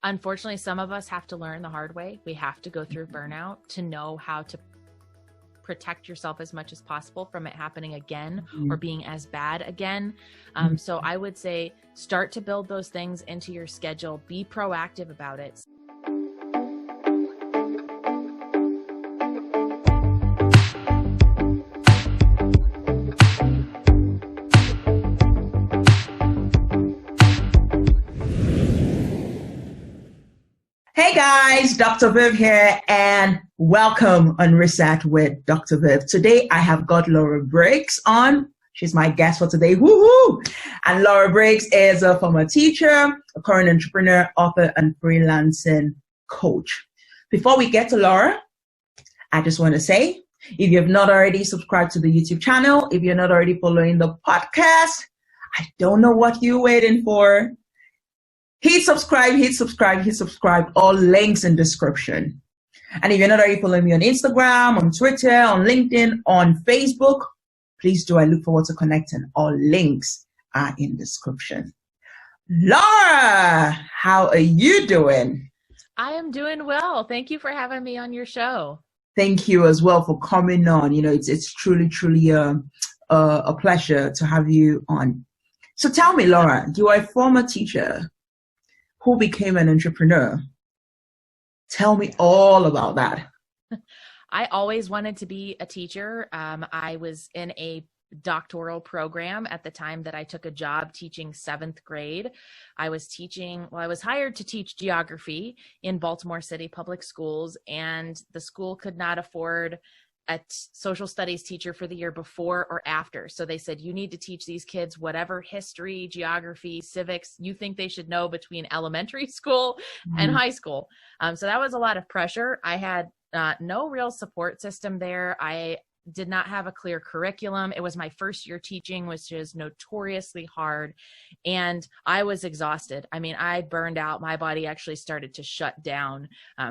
Unfortunately, some of us have to learn the hard way. We have to go through burnout to know how to protect yourself as much as possible from it happening again or being as bad again. So I would say start to build those things into your schedule. Be proactive about it. Hey guys, Dr. Viv here, and welcome on Reset with Dr. Viv. Today I have got Laura Briggs on. She's my guest for today. Woohoo! And Laura Briggs is a former teacher, a current entrepreneur, author, and freelancing coach. Before we get to Laura, I just want to say, if you have not already subscribed to the YouTube channel, if you're not already following the podcast, I don't know what you're waiting for. Hit subscribe, all links in description. And if you're not already following me on Instagram, on Twitter, on LinkedIn, on Facebook, please do. I look forward to connecting. All links are in description. Laura, how are you doing? I am doing well. Thank you for having me on your show. Thank you as well for coming on. You know, it's truly a pleasure to have you on. So tell me, Laura, you are a former teacher who became an entrepreneur. Tell me all about that. I always wanted to be a teacher. I was in a doctoral program at the time that I took a job teaching 7th grade. I was hired to teach geography in Baltimore City Public Schools, and the school could not afford a social studies teacher for the year before or after. So they said, you need to teach these kids whatever history, geography, civics you think they should know between elementary school and high school. So that was a lot of pressure. I had no real support system there. I did not have a clear curriculum. It was my first year teaching, which is notoriously hard. And I was exhausted. I mean, I burned out. My body actually started to shut down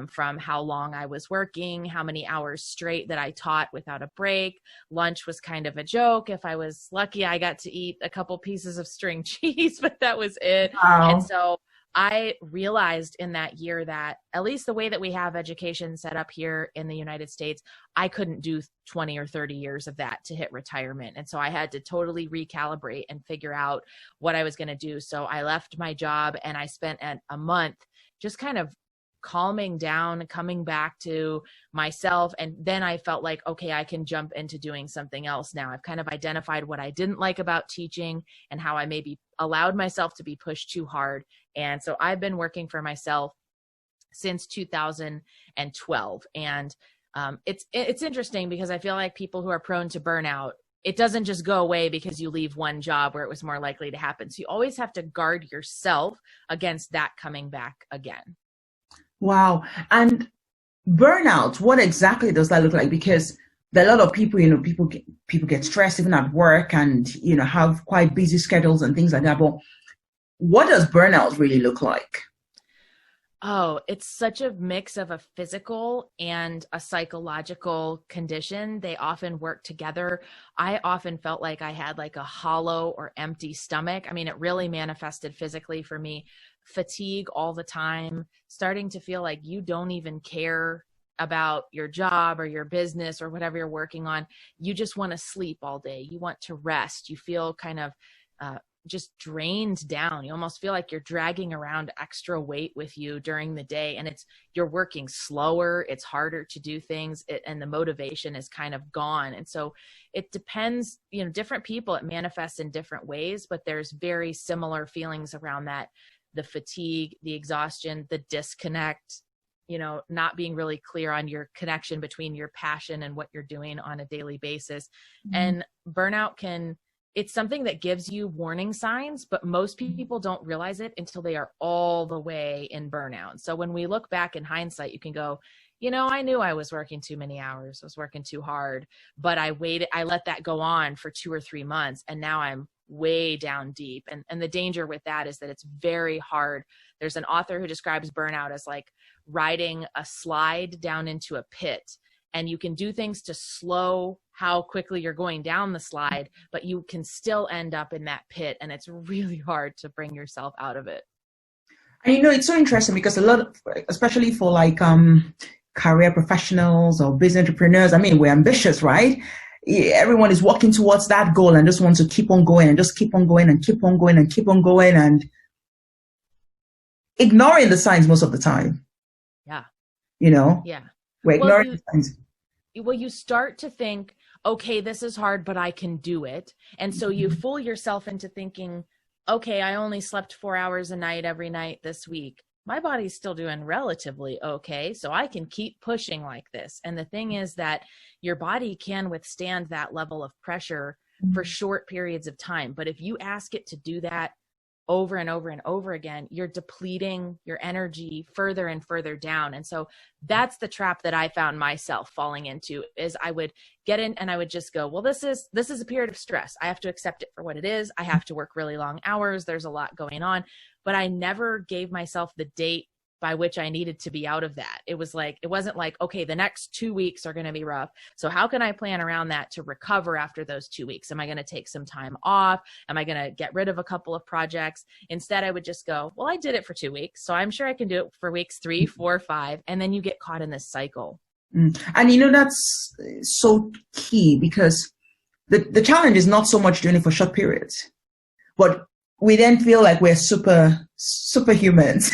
from how long I was working, how many hours straight that I taught without a break. Lunch was kind of a joke. If I was lucky, I got to eat a couple pieces of string cheese, but that was it. Wow. And so I realized in that year that at least the way that we have education set up here in the United States, I couldn't do 20 or 30 years of that to hit retirement. And so I had to totally recalibrate and figure out what I was going to do. So I left my job and I spent a month just kind of calming down, coming back to myself. And then I felt like, okay, I can jump into doing something else now. I've kind of identified what I didn't like about teaching and how I maybe allowed myself to be pushed too hard. And so I've been working for myself since 2012. And it's interesting because I feel like people who are prone to burnout, it doesn't just go away because you leave one job where it was more likely to happen. So you always have to guard yourself against that coming back again. Wow. And burnout, what exactly does that look like? Because there are a lot of people, you know, people get stressed even at work and, you know, have quite busy schedules and things like that. But what does burnout really look like? Oh, it's such a mix of a physical and a psychological condition. They often work together. I often felt like I had like a hollow or empty stomach. I mean, it really manifested physically for me. Fatigue all the time, starting to feel like you don't even care about your job or your business or whatever you're working on. You just want to sleep all day. You want to rest. You feel kind of just drained down. You almost feel like you're dragging around extra weight with you during the day, and you're working slower. It's harder to do things, and the motivation is kind of gone. And so it depends, you know, different people, it manifests in different ways, but there's very similar feelings around that. The fatigue, the exhaustion, the disconnect, you know, not being really clear on your connection between your passion and what you're doing on a daily basis. And burnout it's something that gives you warning signs, but most people don't realize it until they are all the way in burnout. So when we look back in hindsight, you can go, you know, I knew I was working too many hours, I was working too hard, but I let that go on for 2 or 3 months. And now I'm way down deep. And the danger with that is that it's very hard. There's an author who describes burnout as like riding a slide down into a pit. And you can do things to slow how quickly you're going down the slide, but you can still end up in that pit. And it's really hard to bring yourself out of it. And it's so interesting because a lot of, especially for like career professionals or business entrepreneurs, I mean, we're ambitious, right? Everyone is working towards that goal and just wants to keep on going and just keep on going and keep on going and keep on going and ignoring the signs most of the time. Yeah. Yeah. We're ignoring the signs. Well, you start to think, okay, this is hard, but I can do it. And so you fool yourself into thinking, okay, I only slept 4 hours a night every night this week. My body's still doing relatively okay, so I can keep pushing like this. And the thing is that your body can withstand that level of pressure for short periods of time. But if you ask it to do that over and over and over again, you're depleting your energy further and further down. And so that's the trap that I found myself falling into, is I would get in and I would just go, well, this is a period of stress. I have to accept it for what it is. I have to work really long hours. There's a lot going on, but I never gave myself the date by which I needed to be out of that. It wasn't like, okay, the next 2 weeks are going to be rough. So how can I plan around that to recover after those 2 weeks? Am I going to take some time off? Am I going to get rid of a couple of projects? Instead, I would just go, well, I did it for 2 weeks, so I'm sure I can do it for weeks 3, 4, 5. And then you get caught in this cycle. And that's so key, because the challenge is not so much doing it for short periods, but we then feel like we're superhumans.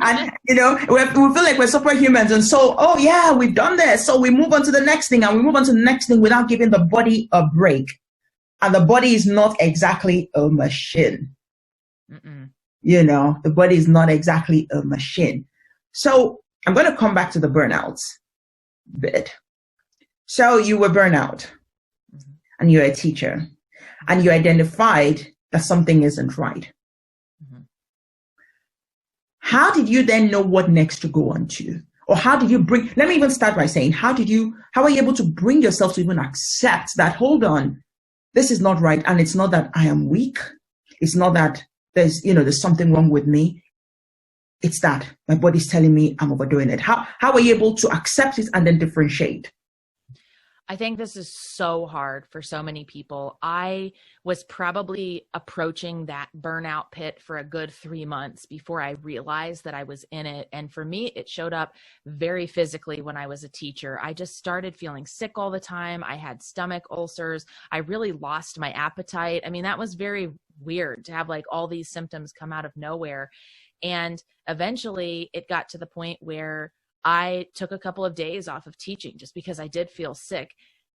And we feel like we're superhumans, and so, oh yeah, we've done this, so we move on to the next thing, and we move on to the next thing without giving the body a break. And the body is not exactly a machine. The body is not exactly a machine. So I'm going to come back to the burnout bit. So you were burnout, and you're a teacher, and you identified that something isn't right. How did you then know what next to go on to? Or how did you let me even start by saying, how are you able to bring yourself to even accept that, hold on, this is not right. And it's not that I am weak. It's not that there's something wrong with me. It's that my body's telling me I'm overdoing it. How are you able to accept it and then differentiate? I think this is so hard for so many people. I was probably approaching that burnout pit for a good 3 months before I realized that I was in it. And for me, it showed up very physically when I was a teacher. I just started feeling sick all the time. I had stomach ulcers. I really lost my appetite. I mean, that was very weird to have like all these symptoms come out of nowhere. And eventually it got to the point where I took a couple of days off of teaching just because I did feel sick.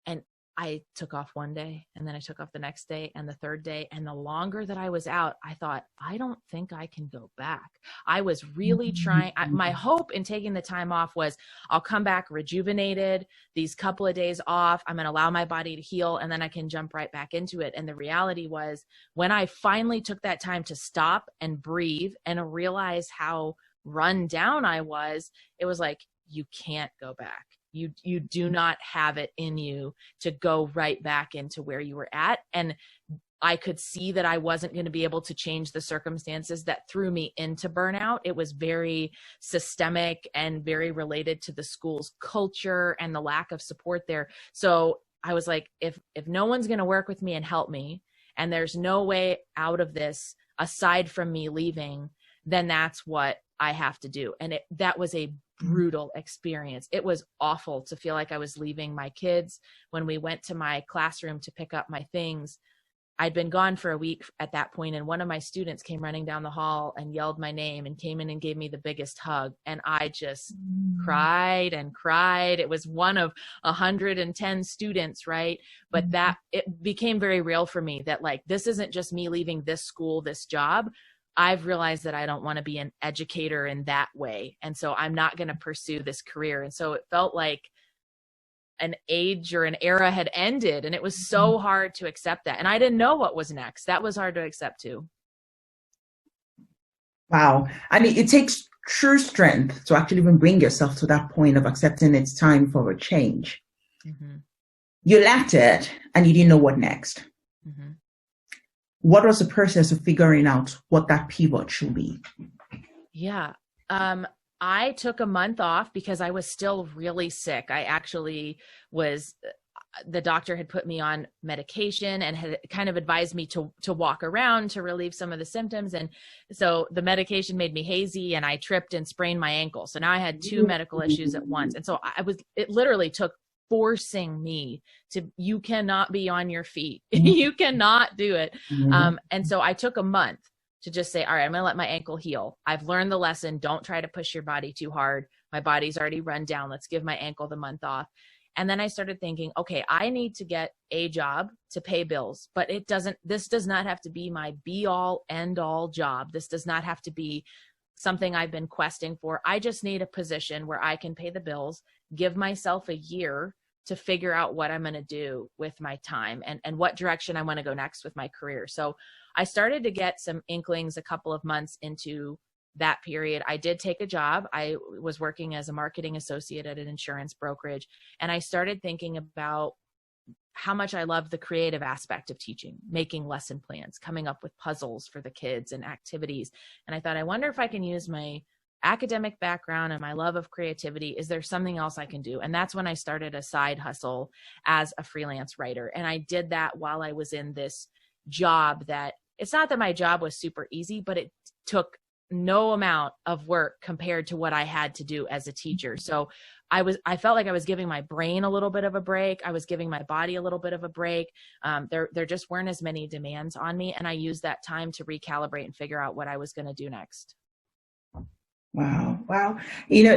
And I took off one day, and then I took off the next day and the third day. And the longer that I was out, I thought, I don't think I can go back. I was really trying. My hope in taking the time off was I'll come back rejuvenated, these couple of days off. I'm going to allow my body to heal, and then I can jump right back into it. And the reality was, when I finally took that time to stop and breathe and realize how run down I was, it was like, you can't go back. You do not have it in you to go right back into where you were at. And I could see that I wasn't going to be able to change the circumstances that threw me into burnout. It was very systemic and very related to the school's culture and the lack of support there. So I was like, if no one's going to work with me and help me, and there's no way out of this aside from me leaving, then that's what I have to do. And that was a brutal experience. It was awful to feel like I was leaving my kids. When we went to my classroom to pick up my things, I'd been gone for a week at that point, and one of my students came running down the hall and yelled my name and came in and gave me the biggest hug. And I just cried and cried. It was one of 110 students, right? But it became very real for me that, like, this isn't just me leaving this school, this job. I've realized that I don't want to be an educator in that way. And so I'm not going to pursue this career. And so it felt like an age or an era had ended, and it was so hard to accept that. And I didn't know what was next. That was hard to accept too. Wow. I mean, it takes true strength to actually even bring yourself to that point of accepting it's time for a change. You left it and you didn't know what next. What was the process of figuring out what that pivot should be? Yeah. I took a month off because I was still really sick. I actually the doctor had put me on medication and had kind of advised me to walk around to relieve some of the symptoms. And so the medication made me hazy and I tripped and sprained my ankle. So now I had two medical issues at once. And so it literally took forcing me to, you cannot be on your feet. You cannot do it. And so I took a month to just say, all right, I'm going to let my ankle heal. I've learned the lesson. Don't try to push your body too hard. My body's already run down. Let's give my ankle the month off. And then I started thinking, okay, I need to get a job to pay bills, but this does not have to be my be all end all job. This does not have to be something I've been questing for. I just need a position where I can pay the bills, give myself a year to figure out what I'm going to do with my time and what direction I want to go next with my career. So I started to get some inklings a couple of months into that period. I did take a job. I was working as a marketing associate at an insurance brokerage. And I started thinking about how much I loved the creative aspect of teaching, making lesson plans, coming up with puzzles for the kids and activities. And I thought, I wonder if I can use my academic background and my love of creativity. Is there something else I can do? And that's when I started a side hustle as a freelance writer. And I did that while I was in this job that, it's not that my job was super easy, but it took no amount of work compared to what I had to do as a teacher. So I felt like I was giving my brain a little bit of a break. I was giving my body a little bit of a break. There just weren't as many demands on me. And I used that time to recalibrate and figure out what I was going to do next. Wow. You know,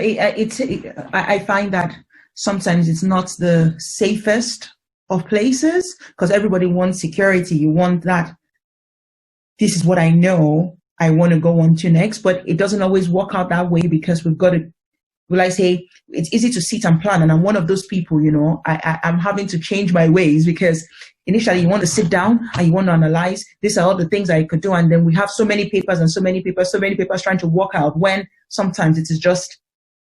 I find that sometimes it's not the safest of places because everybody wants security. You want that. This is what I know I want to go on to next, but it doesn't always work out that way because we've got to, will I say, it's easy to sit and plan. And I'm one of those people, you know, I'm having to change my ways because initially you want to sit down and you want to analyze, these are all the things I could do. And then we have so many papers trying to work out when sometimes it is just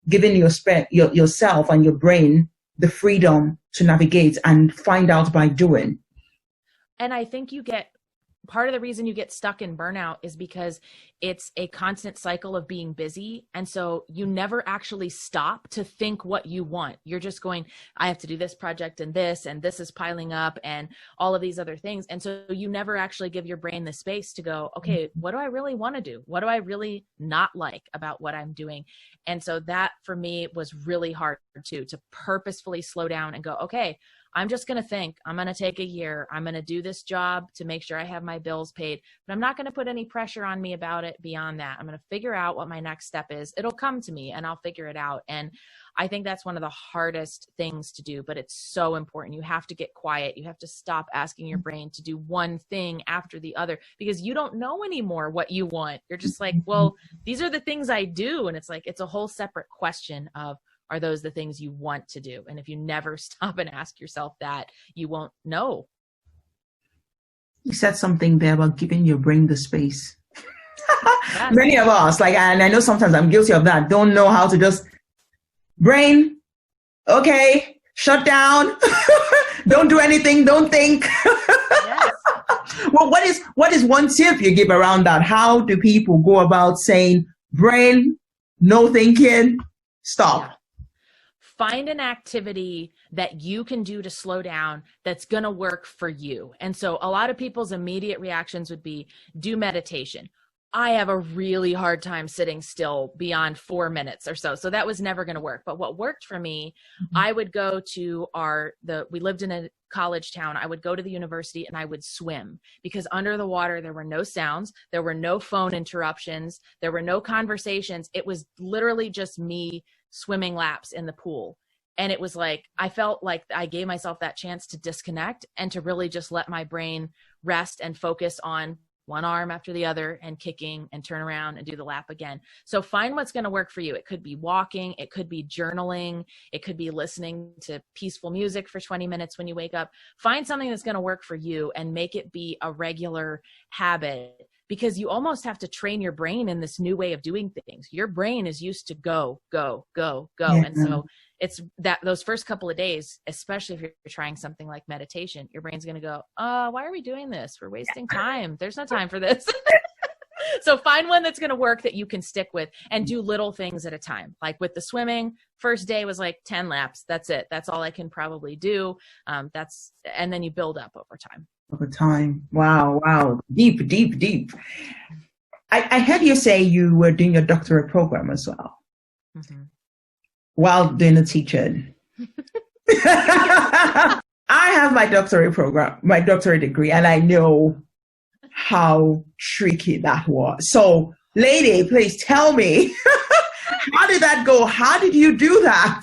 giving yourself and your brain the freedom to navigate and find out by doing. And I think part of the reason you get stuck in burnout is because it's a constant cycle of being busy. And so you never actually stop to think what you want. You're just going, I have to do this project and this is piling up and all of these other things. And so you never actually give your brain the space to go, okay, what do I really want to do? What do I really not like about what I'm doing? And so that for me was really hard to purposefully slow down and go, okay, I'm just going to think, I'm going to take a year. I'm going to do this job to make sure I have my bills paid, but I'm not going to put any pressure on me about it beyond that. I'm going to figure out what my next step is. It'll come to me and I'll figure it out. And I think that's one of the hardest things to do, but it's so important. You have to get quiet. You have to stop asking your brain to do one thing after the other because you don't know anymore what you want. You're just like, well, these are the things I do. And it's like, it's a whole separate question of, are those the things you want to do? And if you never stop and ask yourself that, you won't know. You said something there about giving your brain the space. Many of us, and I know sometimes I'm guilty of that, don't know how to just brain, okay, shut down, don't do anything, don't think. Yes. Well, what is one tip you give around that? How do people go about saying, brain, no thinking, stop? Yeah. Find an activity that you can do to slow down that's going to work for you. And so a lot of people's immediate reactions would be do meditation. I have a really hard time sitting still beyond 4 minutes or so. So that was never going to work. But what worked for me, I would go to we lived in a college town. I would go to the university and I would swim because under the water, there were no sounds. There were no phone interruptions. There were no conversations. It was literally just me swimming laps in the pool. And it was like, I felt like I gave myself that chance to disconnect and to really just let my brain rest and focus on one arm after the other and kicking and turn around and do the lap again. So find what's going to work for you. It could be walking. It could be journaling. It could be listening to peaceful music for 20 minutes when you wake up. Find something that's going to work for you and make it be a regular habit because you almost have to train your brain in this new way of doing things. Your brain is used to go. Yeah. And so it's that those first couple of days, especially if you're trying something like meditation, your brain's going to go, why are we doing this? We're wasting time. There's no time for this. So find one that's going to work that you can stick with and do little things at a time. Like with the swimming, first day was like 10 laps. That's it. That's all I can probably do. And then you build up over time. Over time. Wow. Wow. Deep, deep, deep. I heard you say you were doing your doctorate program as well. Mm-hmm. While doing the teaching. I have my doctorate program, my doctorate degree, and I know how tricky that was. So, lady, please tell me, how did that go? How did you do that?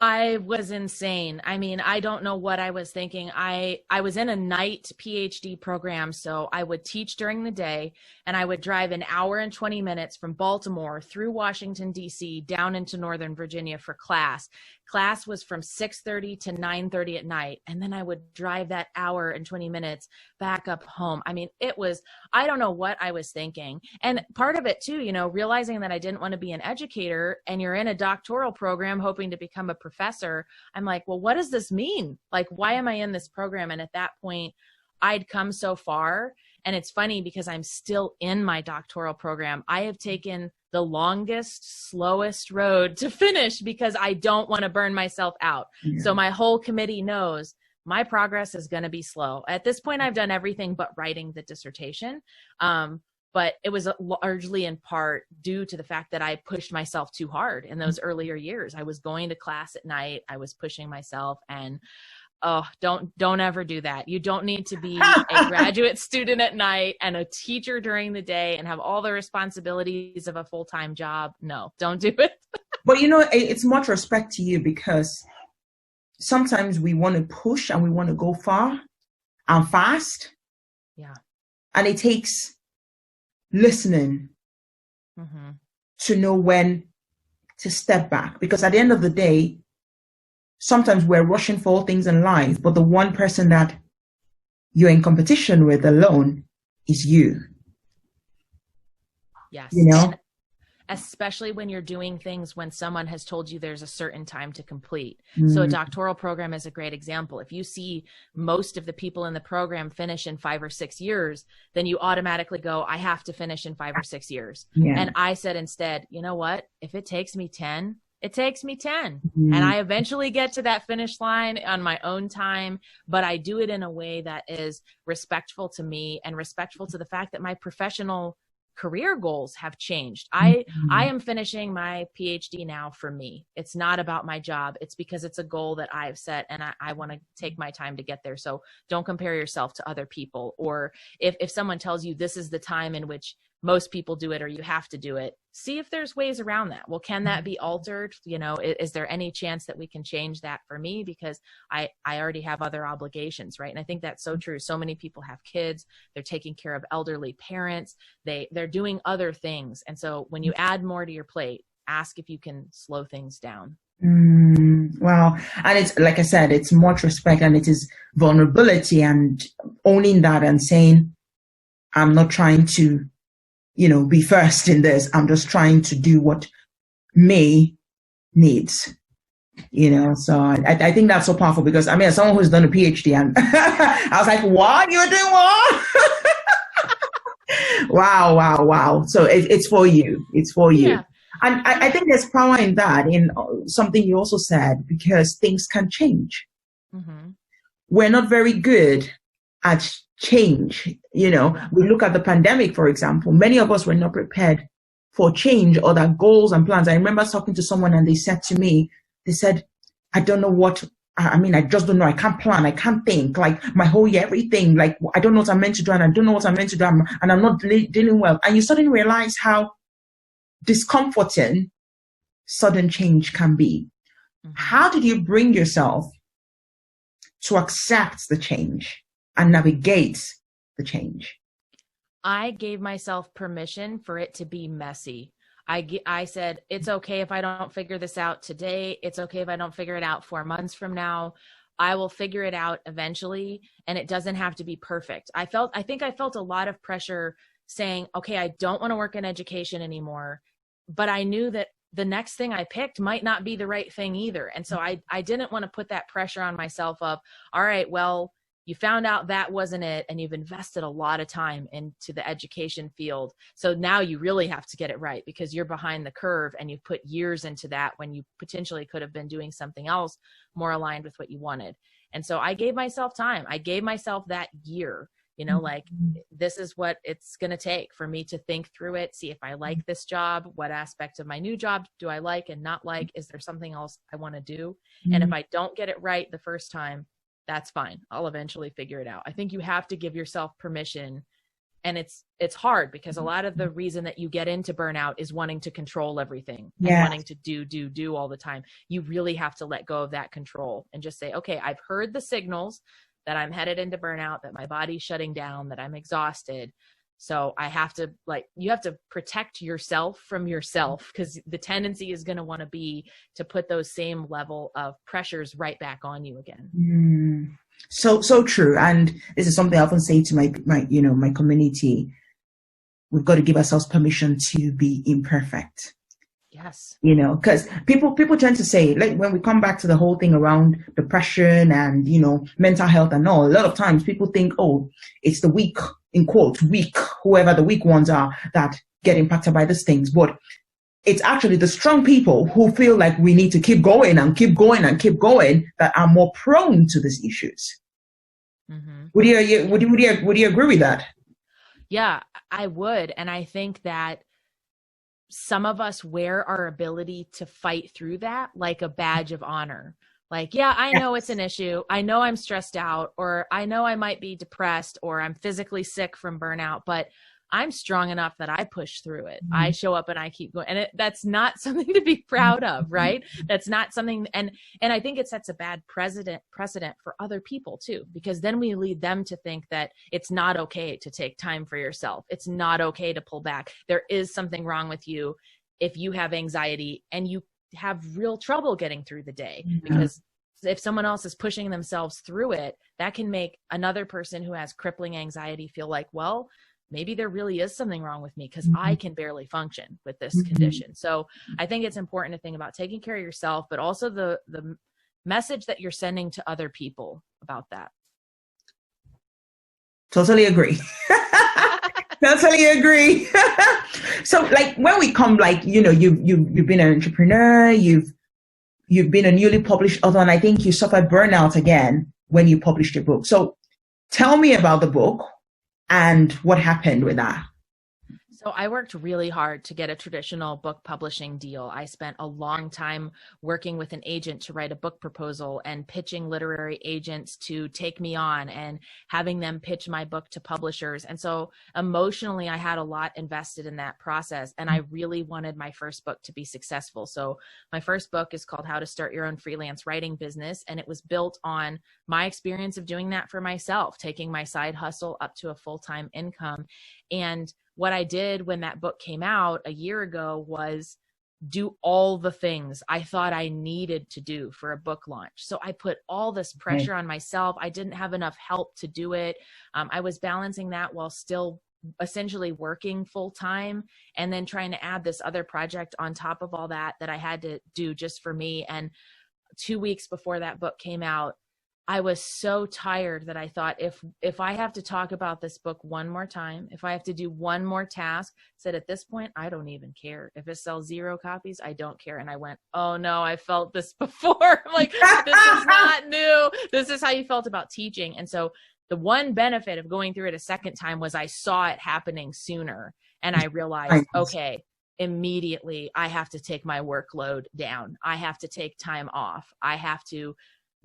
I was insane. I mean, I don't know what I was thinking. I was in a night PhD program, so I would teach during the day, and I would drive an hour and 20 minutes from Baltimore through Washington, D.C., down into Northern Virginia for class. Class was from 6:30 to 9:30 at night, and then I would drive that hour and 20 minutes back up home. I mean, I don't know what I was thinking. And part of it too, realizing that I didn't want to be an educator, and you're in a doctoral program hoping to become a professor. I'm like, well, what does this mean? Like, why am I in this program? And at that point, I'd come so far. And it's funny because I'm still in my doctoral program. I have taken the longest, slowest road to finish because I don't want to burn myself out. Yeah. So my whole committee knows my progress is going to be slow. At this point, I've done everything but writing the dissertation. But it was largely in part due to the fact that I pushed myself too hard in those earlier years. I was going to class at night. I was pushing myself, and oh, don't ever do that. You don't need to be a graduate student at night and a teacher during the day and have all the responsibilities of a full-time job. No, don't do it. But it's much respect to you, because sometimes we want to push and we want to go far and fast. Yeah. And it takes listening to know when to step back, because at the end of the day, sometimes we're rushing for all things in life, but the one person that you're in competition with alone is you. Yes. And especially when you're doing things when someone has told you there's a certain time to complete. So a doctoral program is a great example. If you see most of the people in the program finish in 5 or 6 years, then you automatically go, I have to finish in 5 or 6 years. Yeah. And I said instead, you know what? If it takes me 10, it takes me 10. And I eventually get to that finish line on my own time, but I do it in a way that is respectful to me and respectful to the fact that my professional career goals have changed. I am finishing my PhD now for me. It's not about my job. It's because it's a goal that I've set, and I want to take my time to get there. So don't compare yourself to other people. Or if someone tells you this is the time in which most people do it, or you have to do it, see if there's ways around that. Well, can that be altered? Is there any chance that we can change that for me? Because I already have other obligations, right? And I think that's so true. So many people have kids, they're taking care of elderly parents, they're doing other things. And so when you add more to your plate, ask if you can slow things down. Wow. And it's, like I said, it's much respect, and it is vulnerability, and owning that and saying, I'm not trying to be first in this. I'm just trying to do what me needs, so I think that's so powerful, because as someone who's done a PhD, and I was like, what? You're doing what? Wow. So it's for you. It's for you. Yeah. And I think there's power in that, in something you also said, because things can change. We're not very good at change. We look at the pandemic, for example. Many of us were not prepared for change or their goals and plans. I remember talking to someone, and they said to me, I don't know what, I just don't know. I can't plan. I can't think. Like my whole year, everything, like I don't know what I'm meant to do, and I don't know what I'm meant to do, and I'm not dealing well. And you suddenly realize how discomforting sudden change can be. How did you bring yourself to accept the change and navigate the change? I gave myself permission for it to be messy. I said, it's okay if I don't figure this out today. It's okay if I don't figure it out 4 months from now. I will figure it out eventually, and it doesn't have to be perfect. I think I felt a lot of pressure saying, okay, I don't want to work in education anymore, but I knew that the next thing I picked might not be the right thing either. And so I didn't want to put that pressure on myself of, all right, well, you found out that wasn't it, and you've invested a lot of time into the education field. So now you really have to get it right, because you're behind the curve and you've put years into that when you potentially could have been doing something else more aligned with what you wanted. And so I gave myself time. I gave myself that year, like, this is what it's going to take for me to think through it, see if I like this job, what aspect of my new job do I like and not like, is there something else I want to do? And if I don't get it right the first time, that's fine. I'll eventually figure it out. I think you have to give yourself permission. And it's hard, because a lot of the reason that you get into burnout is wanting to control everything and wanting to do all the time. You really have to let go of that control and just say, okay, I've heard the signals that I'm headed into burnout, that my body's shutting down, that I'm exhausted. So I have to, you have to protect yourself from yourself, because the tendency is going to want to be to put those same level of pressures right back on you again. So true. And this is something I often say to my community. We've got to give ourselves permission to be imperfect. Yes. Because people tend to say, like, when we come back to the whole thing around depression and, mental health and all, a lot of times people think, oh, it's the weak, in quotes, weak, whoever the weak ones are, that get impacted by these things. But it's actually the strong people who feel like we need to keep going and keep going and keep going that are more prone to these issues. Mm-hmm. Would you agree with that? Yeah, I would. And I think that some of us wear our ability to fight through that like a badge of honor. Like, yeah, I know it's an issue. I know I'm stressed out, or I know I might be depressed, or I'm physically sick from burnout, but I'm strong enough that I push through it. Mm-hmm. I show up and I keep going. And that's not something to be proud of, right? That's not something. And I think it sets a bad precedent for other people too, because then we lead them to think that it's not okay to take time for yourself. It's not okay to pull back. There is something wrong with you if you have anxiety and you have real trouble getting through the day, because if someone else is pushing themselves through it, that can make another person who has crippling anxiety feel like, well, maybe there really is something wrong with me, because I can barely function with this condition. So I think it's important to think about taking care of yourself, but also the message that you're sending to other people about that. Totally agree. Totally agree. So, like, when we come, like, you've been an entrepreneur, you've been a newly published author, and I think you suffered burnout again when you published your book. So tell me about the book and what happened with that. So I worked really hard to get a traditional book publishing deal. I spent a long time working with an agent to write a book proposal and pitching literary agents to take me on and having them pitch my book to publishers. And so emotionally, I had a lot invested in that process, and I really wanted my first book to be successful. So my first book is called How to Start Your Own Freelance Writing Business, and it was built on my experience of doing that for myself, taking my side hustle up to a full-time income. And what I did when that book came out a year ago was do all the things I thought I needed to do for a book launch. So I put all this pressure on myself. I didn't have enough help to do it. I was balancing that while still essentially working full time, and then trying to add this other project on top of all that I had to do just for me. And 2 weeks before that book came out, I was so tired that I thought, if I have to talk about this book one more time, if I have to do one more task, said at this point, I don't even care. If it sells 0 copies, I don't care. And I went, oh no, I felt this before. I'm like, this is not new. This is how you felt about teaching. And so the one benefit of going through it a second time was I saw it happening sooner. And I realized, okay, immediately I have to take my workload down. I have to take time off. I have to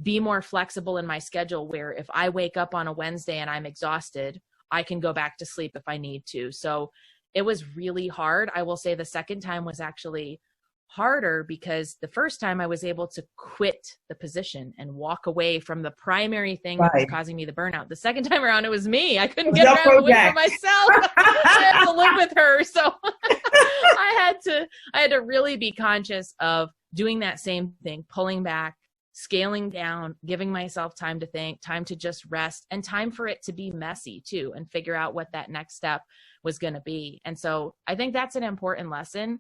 be more flexible in my schedule, where if I wake up on a Wednesday and I'm exhausted, I can go back to sleep if I need to. So it was really hard. I will say the second time was actually harder, because the first time I was able to quit the position and walk away from the primary thing that was causing me the burnout. The second time around, it was me. I couldn't get around away from myself. I had to live with her. So I had to really be conscious of doing that same thing, pulling back, scaling down, giving myself time to think, time to just rest, and time for it to be messy too, and figure out what that next step was going to be. And so I think that's an important lesson.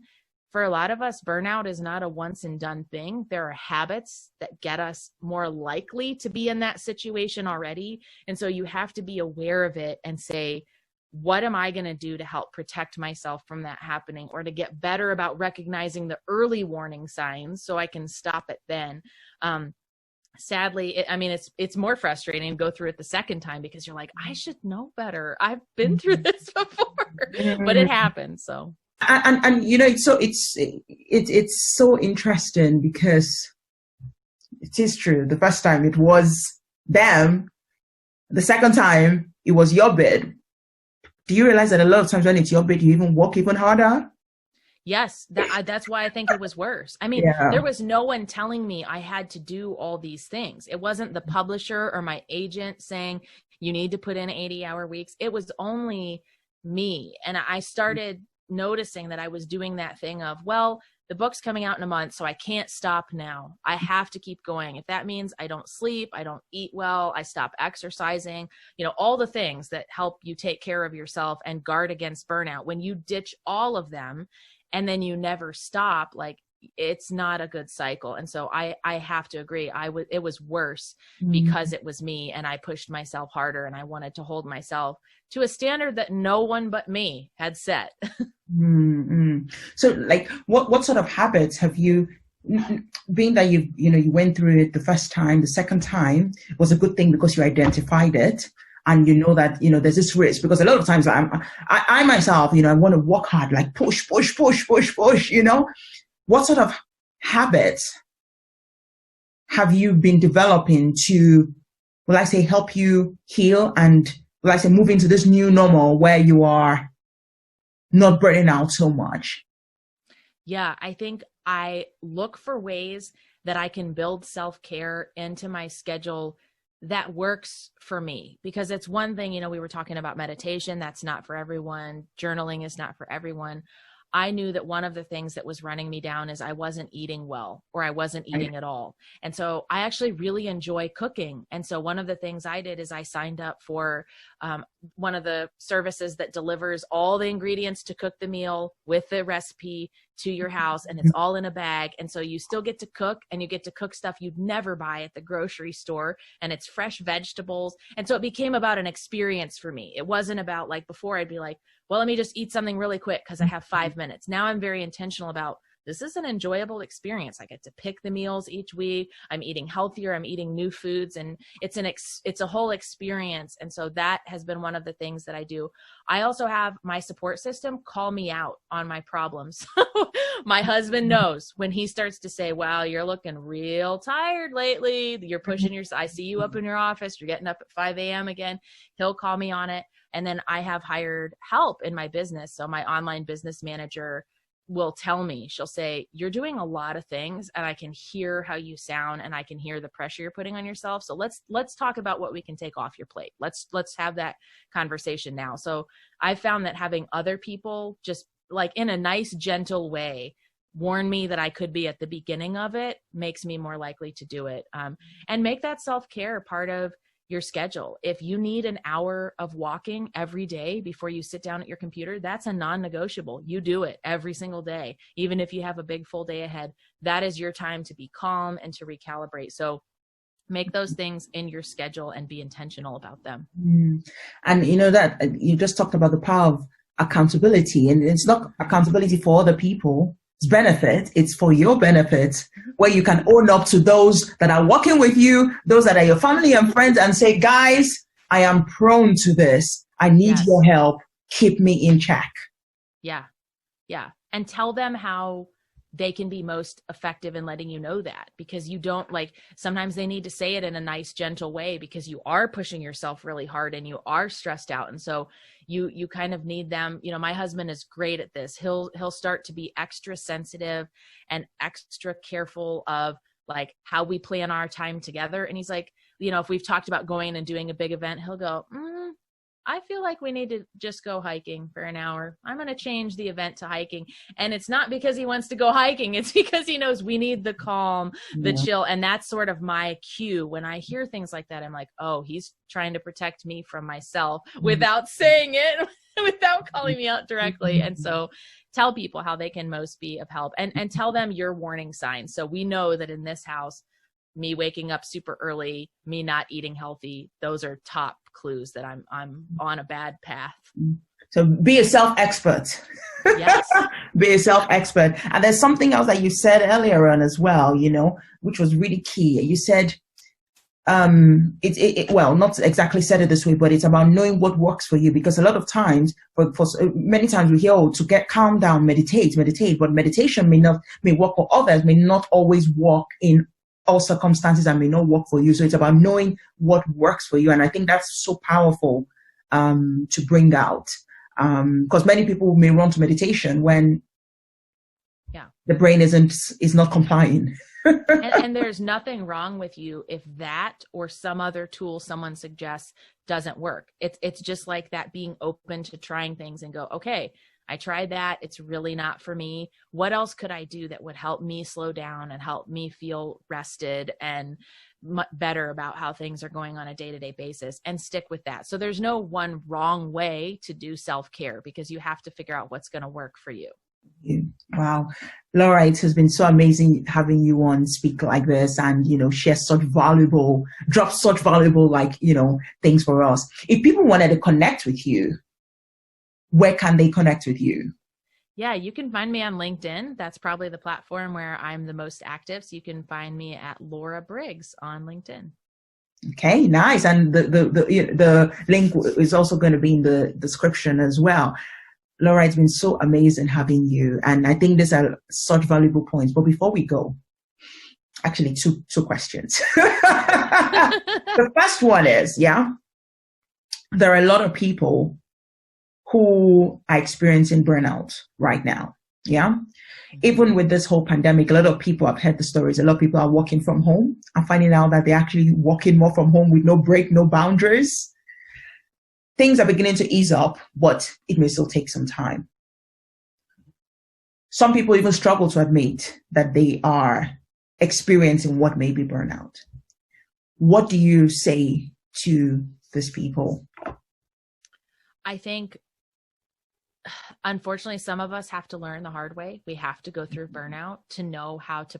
for a lot of us, burnout is not a once and done thing. There are habits that get us more likely to be in that situation already. And so you have to be aware of it and say, what am I going to do to help protect myself from that happening, or to get better about recognizing the early warning signs so I can stop it then? Sadly, it's more frustrating to go through it the second time, because you're like, I should know better. I've been through this before, but it happens. So. And it's so interesting, because it is true. The first time it was them. The second time it was your bid. Do you realize that a lot of times when it's your bid, you even work even harder? Yes, that's why I think it was worse. I mean, There was no one telling me I had to do all these things. It wasn't the publisher or my agent saying you need to put in 80-hour weeks. It was only me. And I started noticing that I was doing that thing of, well, the book's coming out in a month, so I can't stop now. I have to keep going. If that means I don't sleep, I don't eat well, I stop exercising, all the things that help you take care of yourself and guard against burnout. When you ditch all of them and then you never stop, like, it's not a good cycle. And so I have to agree. It was worse because it was me, and I pushed myself harder, and I wanted to hold myself to a standard that no one but me had set. So, like, what sort of habits have you, being that you went through it the first time, the second time was a good thing because you identified it, and you know that there's this risk, because a lot of times I myself, I want to work hard, like push. What sort of habits have you been developing to, will I say, help you heal, and will I say move into this new normal where you are not burning out so much? Yeah, I think I look for ways that I can build self-care into my schedule that works for me, because it's one thing, we were talking about meditation. That's not for everyone. Journaling is not for everyone. I knew that one of the things that was running me down is I wasn't eating well, or I wasn't eating at all. And so I actually really enjoy cooking. And so one of the things I did is I signed up for one of the services that delivers all the ingredients to cook the meal with the recipe to your house, and it's all in a bag. And so you still get to cook, and you get to cook stuff you'd never buy at the grocery store, and it's fresh vegetables. And so it became about an experience for me. It wasn't about, like, before I'd be like, well, let me just eat something really quick because I have 5 minutes. Now I'm very intentional about, this is an enjoyable experience. I get to pick the meals each week. I'm eating healthier. I'm eating new foods, and it's a whole experience. And so that has been one of the things that I do. I also have my support system call me out on my problems. My husband knows when he starts to say, wow, you're looking real tired lately. You're pushing I see you up in your office. You're getting up at 5 a.m. again. He'll call me on it. And then I have hired help in my business. So my online business manager will tell me, she'll say, you're doing a lot of things, and I can hear how you sound, and I can hear the pressure you're putting on yourself. So let's talk about what we can take off your plate. Let's have that conversation now. So I found that having other people just, like, in a nice, gentle way, warn me that I could be at the beginning of it makes me more likely to do it. And make that self-care part of your schedule. If you need an hour of walking every day before you sit down at your computer, that's a non-negotiable. You do it every single day. Even if you have a big full day ahead, that is your time to be calm and to recalibrate. So make those things in your schedule and be intentional about them. And that you just talked about the power of accountability, and it's not accountability for other people. Benefit, it's for your benefit, where you can own up to those that are working with you, those that are your family and friends, and say, guys, I am prone to this. I need your help. Keep me in check. Yeah. And tell them how they can be most effective in letting you know that, because you don't, like, sometimes they need to say it in a nice, gentle way, because you are pushing yourself really hard and you are stressed out. And so you kind of need them. My husband is great at this. He'll start to be extra sensitive and extra careful of, like, how we plan our time together. And he's like, if we've talked about going and doing a big event, he'll go, I feel like we need to just go hiking for an hour. I'm going to change the event to hiking. And it's not because he wants to go hiking. It's because he knows we need the calm, the chill. And that's sort of my cue. When I hear things like that, I'm like, oh, he's trying to protect me from myself without saying it, without calling me out directly. And so tell people how they can most be of help, and tell them your warning signs. So we know that in this house, me waking up super early, me not eating healthy, those are top clues that I'm on a bad path. So be a self-expert. Yes. Be a self-expert. And there's something else that you said earlier on as well, you know, which was really key. You said, well, not exactly said it this way, but it's about knowing what works for you. Because a lot of times, for many times we hear, oh, to get calm down, meditate, but meditation may work for others, may not always work in all circumstances and may not work for you. So it's about knowing what works for you. And I think that's so powerful to bring out. Because many people may run to meditation when the brain is not complying. and there's nothing wrong with you if that or some other tool someone suggests doesn't work. It's just like that, being open to trying things and go, okay, I tried that. It's really not for me. What else could I do that would help me slow down and help me feel rested and better about how things are going on a day-to-day basis, and stick with that. So there's no one wrong way to do self-care, because you have to figure out what's going to work for you. Wow. Laura, it has been so amazing having you on speak like this and, you know, drop such valuable, like, you know, things for us. If people wanted to connect with you, where can they connect with you? Yeah, you can find me on LinkedIn. That's probably the platform where I'm the most active. So you can find me at Laura Briggs on LinkedIn. Okay, nice. And the link is also going to be in the description as well. Laura, it's been so amazing having you. And I think these are such valuable points. But before we go, actually two questions. The first one is, there are a lot of people who are experiencing burnout right now. Yeah. Even with this whole pandemic, a lot of people, I've heard the stories, a lot of people are working from home. I'm finding out that they're actually working more from home with no break, no boundaries. Things are beginning to ease up, but it may still take some time. Some people even struggle to admit that they are experiencing what may be burnout. What do you say to these people? I think, unfortunately, some of us have to learn the hard way. We have to go through burnout to know how to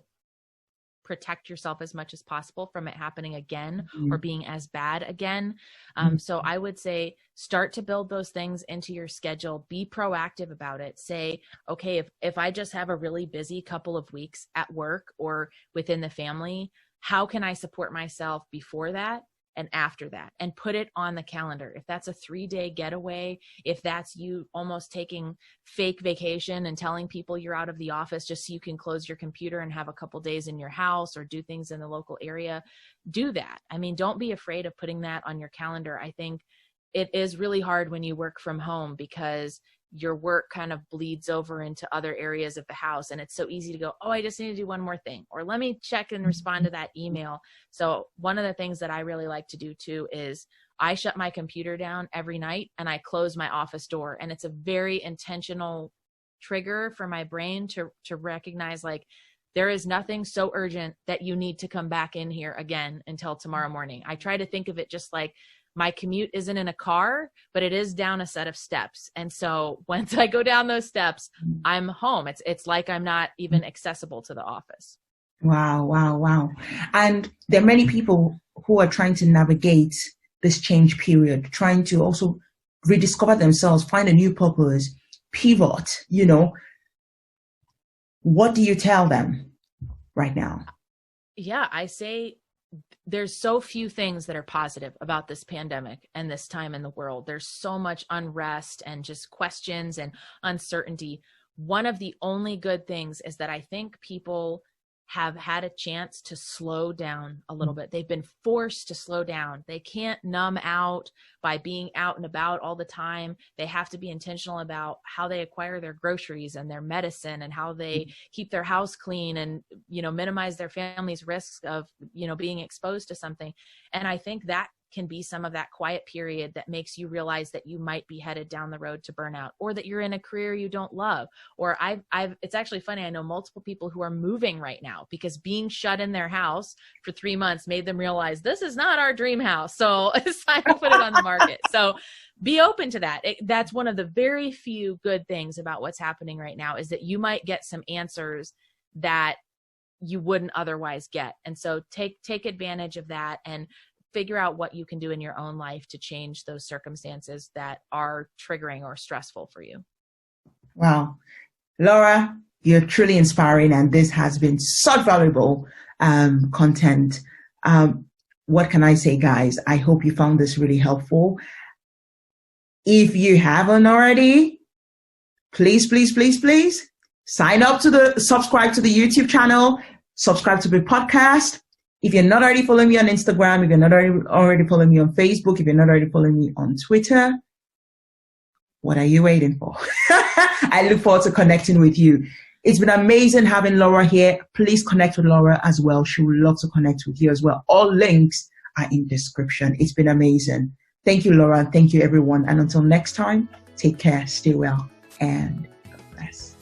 protect yourself as much as possible from it happening again or being as bad again. So I would say start to build those things into your schedule. Be proactive about it. Say, okay, if I just have a really busy couple of weeks at work or within the family, how can I support myself before that and after that, and put it on the calendar? If that's a 3-day getaway, if that's you almost taking fake vacation and telling people you're out of the office just so you can close your computer and have a couple days in your house or do things in the local area, do that. I mean, don't be afraid of putting that on your calendar. I think it is really hard when you work from home because your work kind of bleeds over into other areas of the house. And it's so easy to go, oh, I just need to do one more thing, or let me check and respond to that email. So one of the things that I really like to do too is I shut my computer down every night and I close my office door. And it's a very intentional trigger for my brain to recognize, like, there is nothing so urgent that you need to come back in here again until tomorrow morning. I try to think of it just like my commute isn't in a car, but it is down a set of steps. And so once I go down those steps, I'm home. It's like I'm not even accessible to the office. Wow. And there are many people who are trying to navigate this change period, trying to also rediscover themselves, find a new purpose, pivot, you know. What do you tell them right now? Yeah, I say there's so few things that are positive about this pandemic and this time in the world. There's so much unrest and just questions and uncertainty. One of the only good things is that I think people have had a chance to slow down a little bit. They've been forced to slow down. They can't numb out by being out and about all the time. They have to be intentional about how they acquire their groceries and their medicine and how they keep their house clean and, you know, minimize their family's risks of, you know, being exposed to something. And I think that can be some of that quiet period that makes you realize that you might be headed down the road to burnout, or that you're in a career you don't love. Or it's actually funny. I know multiple people who are moving right now because being shut in their house for 3 months made them realize this is not our dream house. So it's time to put it on the market. So be open to that. That's one of the very few good things about what's happening right now, is that you might get some answers that you wouldn't otherwise get. And so take advantage of that and figure out what you can do in your own life to change those circumstances that are triggering or stressful for you. Wow. Laura, you're truly inspiring, and this has been such valuable content. What can I say, guys? I hope you found this really helpful. If you haven't already, please sign up to subscribe to the YouTube channel, subscribe to the podcast. If you're not already following me on Instagram, if you're not already following me on Facebook, if you're not already following me on Twitter, what are you waiting for? I look forward to connecting with you. It's been amazing having Laura here. Please connect with Laura as well. She would love to connect with you as well. All links are in description. It's been amazing. Thank you, Laura. Thank you, everyone. And until next time, take care, stay well, and God bless.